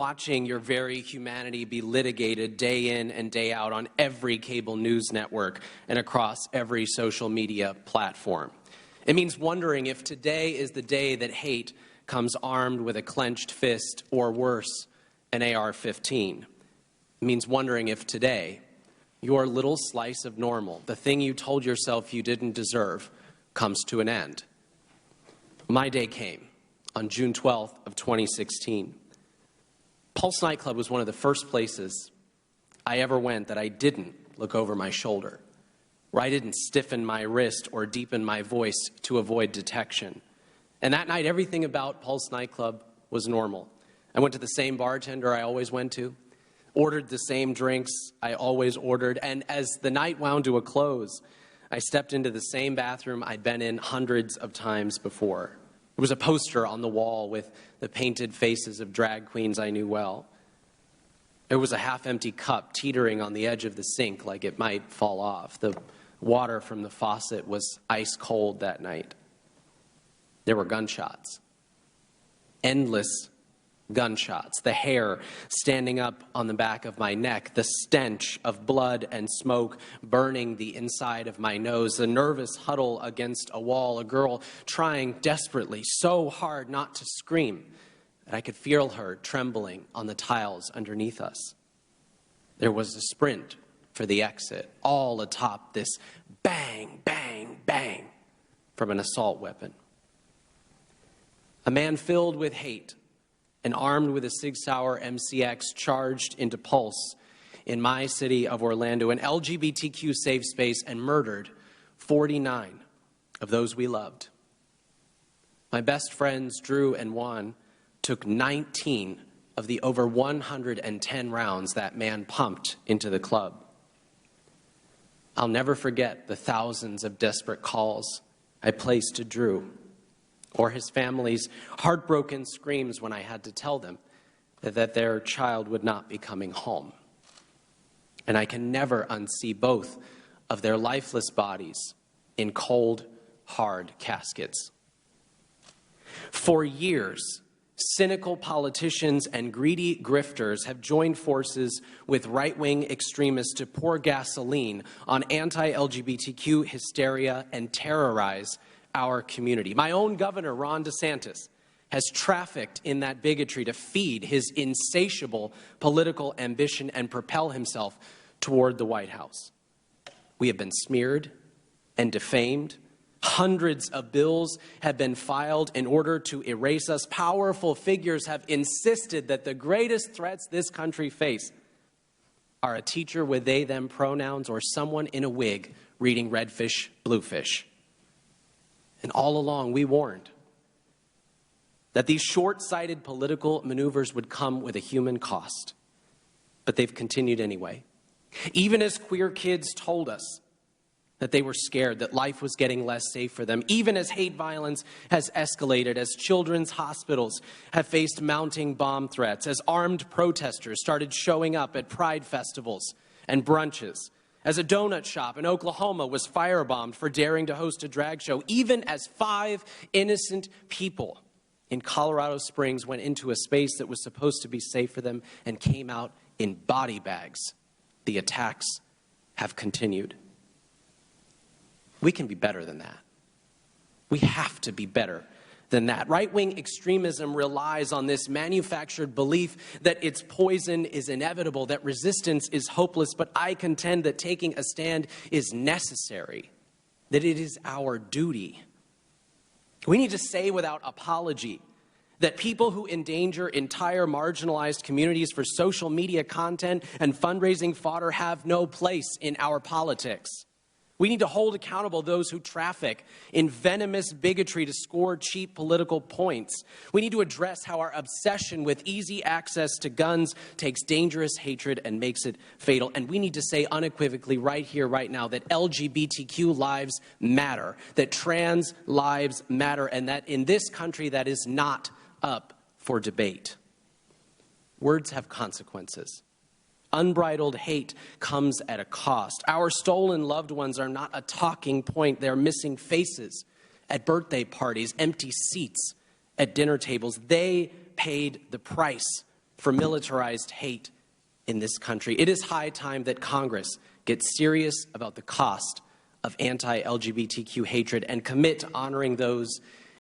watching your very humanity be litigated day in and day out on every cable news network and across every social media platform. It means wondering if today is the day that hate comes armed with a clenched fist or worse, an AR-15. It means wondering if today your little slice of normal, the thing you told yourself you didn't deserve, comes to an end. My day came on June 12th of 2016. Pulse Nightclub was one of the first places I ever went that I didn't look over my shoulder, where I didn't stiffen my wrist or deepen my voice to avoid detection. And that night, everything about Pulse Nightclub was normal. I went to the same bartender I always went to, ordered the same drinks I always ordered, and as the night wound to a close, I stepped into the same bathroom I'd been in hundreds of times before. There was a poster on the wall with the painted faces of drag queens I knew well. There was a half-empty cup teetering on the edge of the sink like it might fall off. The water from the faucet was ice cold that night. There were gunshots. Endless gunshots. The hair standing up on the back of my neck. The stench of blood and smoke burning the inside of my nose. The nervous huddle against a wall. A girl trying desperately, so hard not to scream that I could feel her trembling on the tiles underneath us. There was a sprint for the exit, all atop this bang, bang, bang from an assault weapon. A man filled with hate and armed with a Sig Sauer MCX charged into Pulse in my city of Orlando, an LGBTQ safe space, and murdered 49 of those we loved. My best friends, Drew and Juan, took 19 of the over 110 rounds that man pumped into the club. I'll never forget the thousands of desperate calls I placed to Drew, or his family's heartbroken screams when I had to tell them that their child would not be coming home. And I can never unsee both of their lifeless bodies in cold, hard caskets. For years, cynical politicians and greedy grifters have joined forces with right-wing extremists to pour gasoline on anti-LGBTQ hysteria and terrorize our community. My own governor, Ron DeSantis, has trafficked in that bigotry to feed his insatiable political ambition and propel himself toward the White House. We have been smeared and defamed. Hundreds of bills have been filed in order to erase us. Powerful figures have insisted that the greatest threats this country face are a teacher with they, them pronouns or someone in a wig reading Red Fish, Blue Fish. And all along, we warned that these short-sighted political maneuvers would come with a human cost. But they've continued anyway. Even as queer kids told us that they were scared, that life was getting less safe for them. Even as hate violence has escalated, as children's hospitals have faced mounting bomb threats, as armed protesters started showing up at pride festivals and brunches, as a donut shop in Oklahoma was firebombed for daring to host a drag show, even as 5 innocent people in Colorado Springs went into a space that was supposed to be safe for them and came out in body bags, the attacks have continued. We can be better than that. We have to be better than that. Right-wing extremism relies on this manufactured belief that its poison is inevitable, that resistance is hopeless, but I contend that taking a stand is necessary, that it is our duty. We need to say without apology that people who endanger entire marginalized communities for social media content and fundraising fodder have no place in our politics. We need to hold accountable those who traffic in venomous bigotry to score cheap political points. We need to address how our obsession with easy access to guns takes dangerous hatred and makes it fatal. And we need to say unequivocally right here, right now, that LGBTQ lives matter, that trans lives matter, and that in this country that is not up for debate. Words have consequences. Unbridled hate comes at a cost. Our stolen loved ones are not a talking point. They're missing faces at birthday parties, empty seats at dinner tables. They paid the price for militarized hate in this country. It is high time that Congress gets serious about the cost of anti-LGBTQ hatred and commit to honoring those